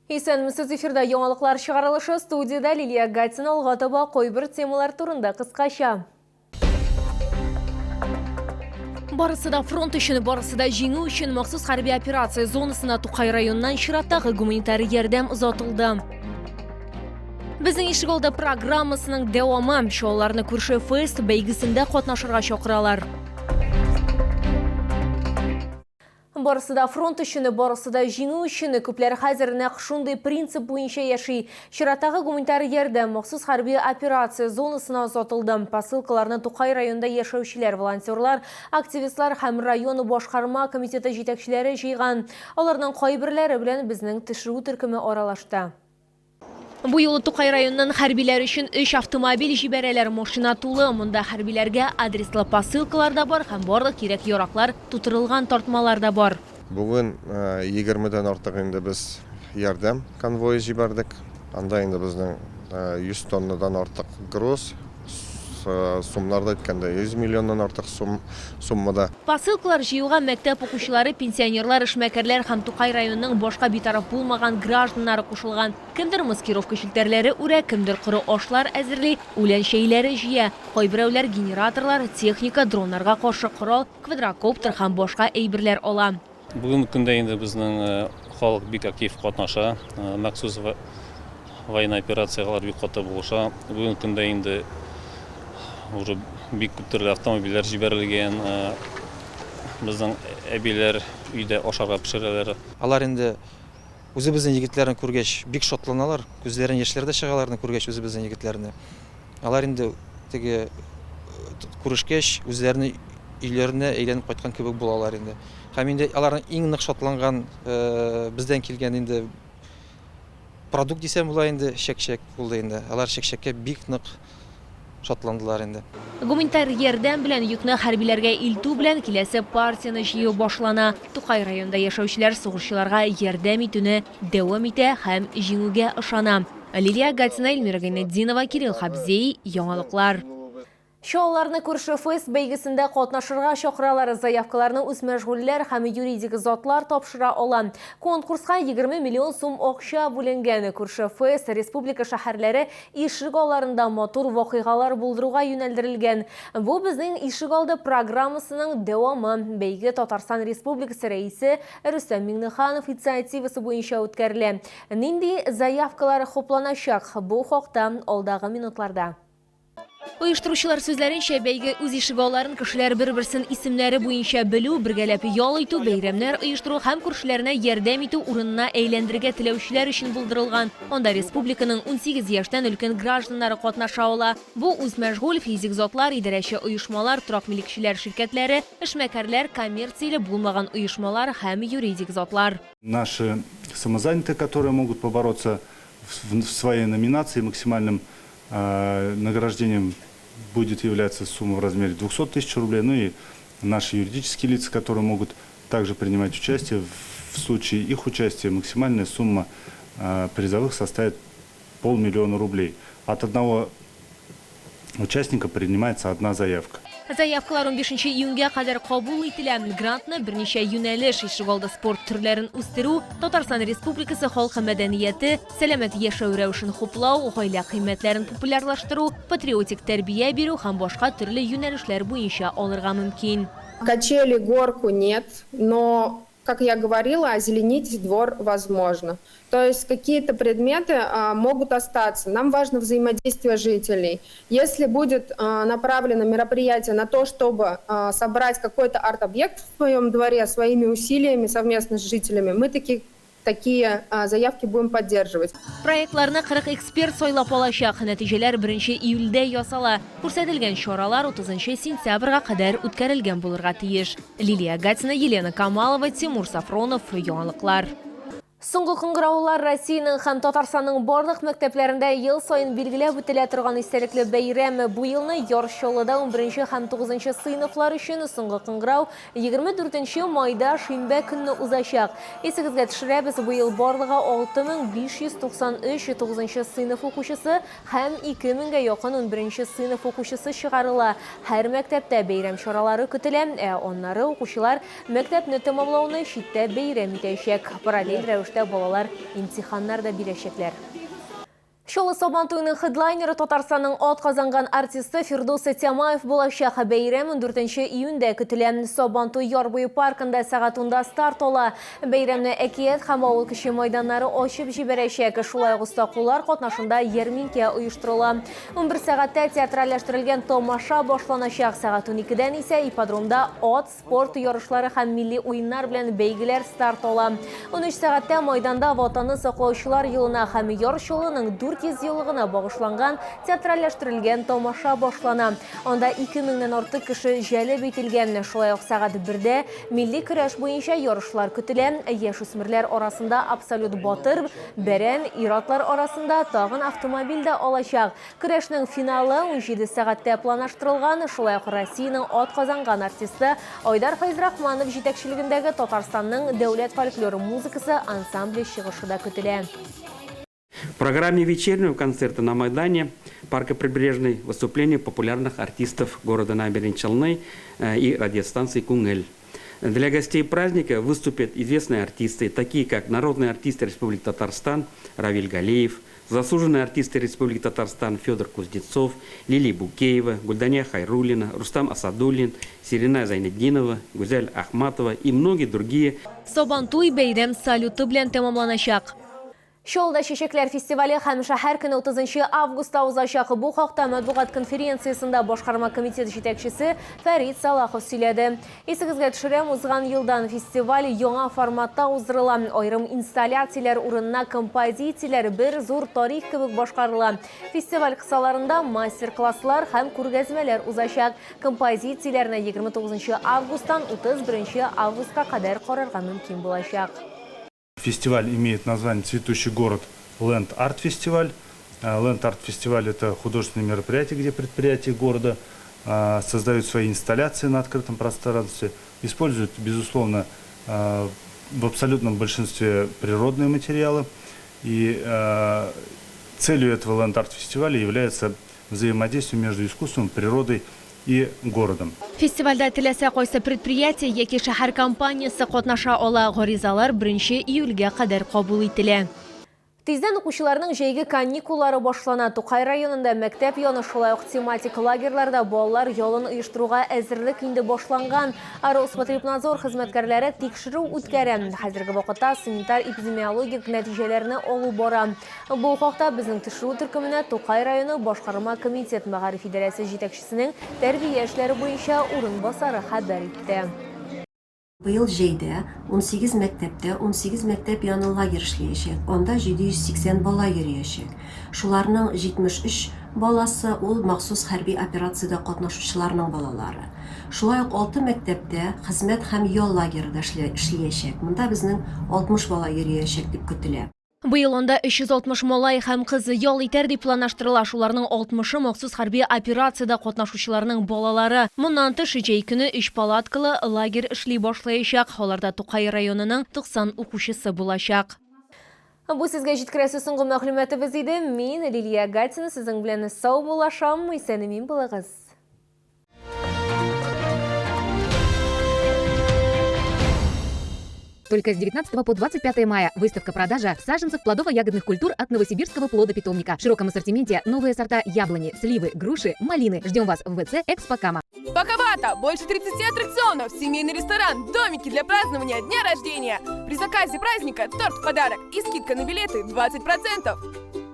Исәнмесез, эфирда яңалыклар чыгарылышы, студияда Лилия Гатина алгатыба койбір темалар турында кыскача. Барысы да фронт үшін, барысы да жеңу үшін махсус хәрби операция зонасына Тукай районынан чираттагы гуманитар ярдәм узатылды. Безнең Ишегалда программасының дәвамы шоуларны күрше фест бәйгесендә катнашырга чакыралар. Барысы да фронт үшін, барысы да жеңу үшін күпләр хәзер нәкъ шундый принцип буенча яши. Чираттагы гуманитар ярдәм махсус хәрби операция зонасына узатылды. Посылкаларны Тукай районында яшәүчеләр, волонтерлар, активистлар һәм район башкарма комитеты җитәкчеләре җыйган. Аларның кайберләре белән безнең төшерү төркеме аралашты. Бу юлы Тукай районынан хәрбиләр өчен 3 автомобиль җибәрәләр, машина тулы. Монда хәрбиләргә адреслы посылкалар да бар һәм барлык кирәк яраклар тутырылган тартмалар да бар. Бүген 20дән артык инде без ярдәм конвойы җибәрдек. Анда инде безнең 100 тоннадан артык груз, сумнарда әйткәндә 100 миллионнан артык суммада. Посылкалар җыюга мәктәп укучылары, пенсионерлар, эшмәкәрләр һәм Тукай районының башка битараф булмаган гражданнары кушылган. Кемдер маскировка челтәрләре үрә, кемдер коры ашлар әзерли, үлән шәйләре җыя. Кайберәүләр генераторлар, техника, дроннарга каршы корал, квадрокоптер һәм башка әйберләр ала. Бүгенге көндә инде безнең халык бик актив катнаша, махсус военный операциялар бик каты булыша. Бүгенге көндә инде уже бик күп төрле автомобильләр җибәрелгән. Безнең әбиләр өйдә ашарга пешерәләр. Алар инде үзебезнең егетләрне күргәч бик шатланалар. Күзләрен яшьләрдә чыгаларны күргәч үзебезнең егетләрне. Алар инде теге күрешкәч үзләренең өйләренә әйләнеп кайткан кебек булалар инде. Һәм инде аларның иң нык шатланган бездән килгән инде продукт дисәм була инде чәк-чәк булды инде. Алар чәк-чәккә бик нык шатландылар инде. Гуманитар ярдәм белән йөкне хәрбиләргә илтү белән киләсе партияны җыю башлана. Тукай районында яшәүчеләр сугышчыларга ярдәм итүне дәвам итә һәм җиңүгә ышана. Лилия Гатина, Эльмира Гайнетдинова, Кирилл Хабзей, яңалыклар. Шоуларны күрше фест бәйгесендә катнашырга чакыралар. Заявкаларны үз мәшгульләр һәм юридик затлар тапшыра ала. Конкурска 20 миллион сум акча бүленгән. Күрше фест республика шәһәрләре Ишегалларында матур вакыйгалар булдыруга юнәлдерелгән. Бу безнең Ишегалда программасының дәвамы. Бәйге Татарстан Республикасы рәисе Рөстәм Миңнеханов инициативасы буенча үткәрелә. Нинди заявкалар хупланачак? Бу хакта алдагы минутларда. Оештыручылар сүзләренчә, бәйге үз ишегалларын кешеләр бер-берсен исемнәре буенча белү, бергәләп ял итү, бәйрәмнәр оештыру һәм күршеләренә ярдәм итү урынына әйләндергә теләүчеләр өчен булдырылган. Анда республиканың 18 яшьтән өлкән гражданнары катнаша ала. Бу үз мәшгуль физик затлар, идарәче оешмалар, торак милекчеләр ширкәтләре, эшмәкәрләр, коммерцияле булмаган оешмалар һәм юридик затлар. Наши самозанятые, которые могут побороться в своей номинации, максимальным награждением будет являться сумма в размере 200 тысяч рублей. Ну и наши юридические лица, которые могут также принимать участие, в случае их участия максимальная сумма призовых составит 500 000 рублей. От одного участника принимается одна заявка. Заявкалар 15 июньгә кадәр кабул ителә. Грантны берничә юнәлеш Ишегалда спорт төрләрен үстерү, Татарстан Республикасы халкы мәдәнияте, сәламәт яшәү рәвешен хуплау, гаилә кыйммәтләрен популярлаштыру, патриотик тәрбия бирү һәм башка төрле юнәлешләр буенча алырга мөмкин. Качели, горку нет, но, как я говорила, озеленить двор возможно. То есть какие-то предметы могут остаться. Нам важно взаимодействие жителей. Если будет направлено мероприятие на то, чтобы собрать какой-то арт-объект в своем дворе своими усилиями совместно с жителями, мы такие заявки будем поддерживать. Проектларны 40 эксперт сайлап алачак. Нәтиҗәләр 1 июльдә ясала. Күрсәтелгән чаралар 30 сентябрьгә кадәр үткәрелгән булырга тиеш. Лилия Гатина, Елена Камалова, Тимур Сафронов, яңалыклар. Соңгы кыңгыраулар Россиянең һәм Татарстанның барлык мәктәпләрендә ел сайын билгеләп үтелә торган истәлекле бәйрәм. Бу елны Яршалыда 11 һәм 9 сыйныфлар өчен соңгы кыңгырау 24 майда шимбә көнне узачак. Исегезгә төшерәбез, бу ел барлыгы 6593 9 сыйныф укучысы һәм 2000гә якын 11 сыйныф укучысы чыгарыла. Һәр мәктәптә бәйрәм чаралары көтелә, аннары укучылар мәктәпне тәмамлауны читтә бәйрәм итәчәк. Параллель рәвештә сәгатте балалар имтиханнар да бирешекләр. Шолы Сабантуйның хедлайнеры Татарстанның ат казанган артисты Фирдус Тямаев булачак. Бәйрәм 4 июньдә көтелә. Сабантуй Ярбуй паркында сәгатында старт ала. Бәйрәмне әкият һәм авыл кеше майданнары ачып җибәрәчәк. Шулай ук остакулар катнашында ярминкә оештырыла. 11 сәгатьтә театральләштерелгән тамаша башланачак. Сәгать 12-дән исә ипподромда ат спорт ярышлары һәм милли уеннар белән бәйгеләр старт ала. 13 сәгатьтә майданда ватанны саклаучылар елына һәм ярышчылыгының 400 еллыгына багышланган театральләштерелгән тамаша башлана. Анда 2000-нән артык кеше җәлеп ителгән. Шулай ук сәгать 1-дә милли көрәш буенча ярышлар көтелә. Яшүсмерләр арасында абсолют батыр, бәрән, иратлар арасында тагын автомобильдә алачак. Көрәшнең финалы 17 сәгатьтә планлаштырылган. Шулай ук Россиянең ат казанган артисты Айдар Файзрахманов җитәкчелегендәге Татарстанның дәүләт фольклор музыкасы ансамбле чыгышы да көтелә. В программе вечернего концерта на Майдане парка Прибрежный выступления популярных артистов города Набережные Челны и радиостанции «Кунгель». Для гостей праздника выступят известные артисты, такие как народные артисты Республики Татарстан Равиль Галеев, заслуженные артисты Республики Татарстан Федор Кузнецов, Лилия Букеева, Гульдания Хайруллина, Рустам Асадуллин, Сирина Зайнетдинова, Гузель Ахматова и многие другие. Сабантуй бәйрәм салюты белән тәмамланачак. Шолда Шешекләр фестивале һәм шәһәр көне 30 августта узачак. Бу хакта матбугат конференциясында башкарма комитет җитәкчесе Фәрит Салахов сөйләде. Исегезгә төшерәм, узган елдан фестиваль яңа форматта уздырыла. Айрым инсталляцияләр урынына композицияләр бер зур тарих кебек башкарыла. Фестиваль кысаларында мастер-класслар һәм күргәзмәләр узачак. Композицияләрне 29 августтан 31 августка кадәр карарга мөмкин булачак. Фестиваль имеет название «Цветущий город» Land Art Festival. Land Art Festival – это художественное мероприятие, где предприятия города создают свои инсталляции на открытом пространстве, используют, безусловно, в абсолютном большинстве природные материалы. И целью этого Land Art Festival является взаимодействие между искусством, природой и городом. Фестивальдә теләсә кайсы предприятие яки шәһәр компаниясе катнаша ала. Гаризалар 1 июльгә кадәр кабул ителә. Тиздән укучыларның җәйге каникуллары башлана. Тукай районында мәктәп яны, шулай ук тематик лагерьларда балалар ялын оештыруга әзерлек инде башланган. Роспотребнадзор хезмәткәрләре тикшерү үткәрә. Хәзерге вакытта санитар-эпидемиологик нәтиҗәләрне алу бара. Бу хакта безнең тикшерү төркеменә Тукай районы башкарма комитет мәгариф идарәсе җитәкчесенең тәрбия эшләре буенча урынбасары хәбәр итте. Быел җәйдә 18 мәктәптә 18 мәктәп яны лагерь эшләячәк. Анда 780 бала йөриячәк. Шуларның 73 баласы ул махсус хәрби операциядә катнашучыларның балалары. Шулай ук 6 мәктәптә хезмәт һәм ял лагерьда эшләячәк. Монда безнең 60 бала йөриячәк дип көтелә. Быел анда 360 малай һәм кызы ял итәр дип планлаштырыла. Шуларның 60-ы махсус хәрби операциядә катнашучыларның балалары. Моннан тыш җәй көне 3 палаткалы лагерь эшли башлаячак. Аларда Тукай районының 90 укучысы булачак. Бу сезгә җиткерәсе соңгы мәгълүматыбыз иде. Мин Лилия Гатина, сезнең белән сау булашам. Исән-имин булыгыз. Только с 19 по 25 мая выставка-продажа саженцев плодово-ягодных культур от Новосибирского плодопитомника. В широком ассортименте новые сорта яблони, сливы, груши, малины. Ждем вас в ВЦ «Экспокама». Паковато! Больше 30 аттракционов, семейный ресторан, домики для празднования дня рождения. При заказе праздника торт в подарок и скидка на билеты 20%.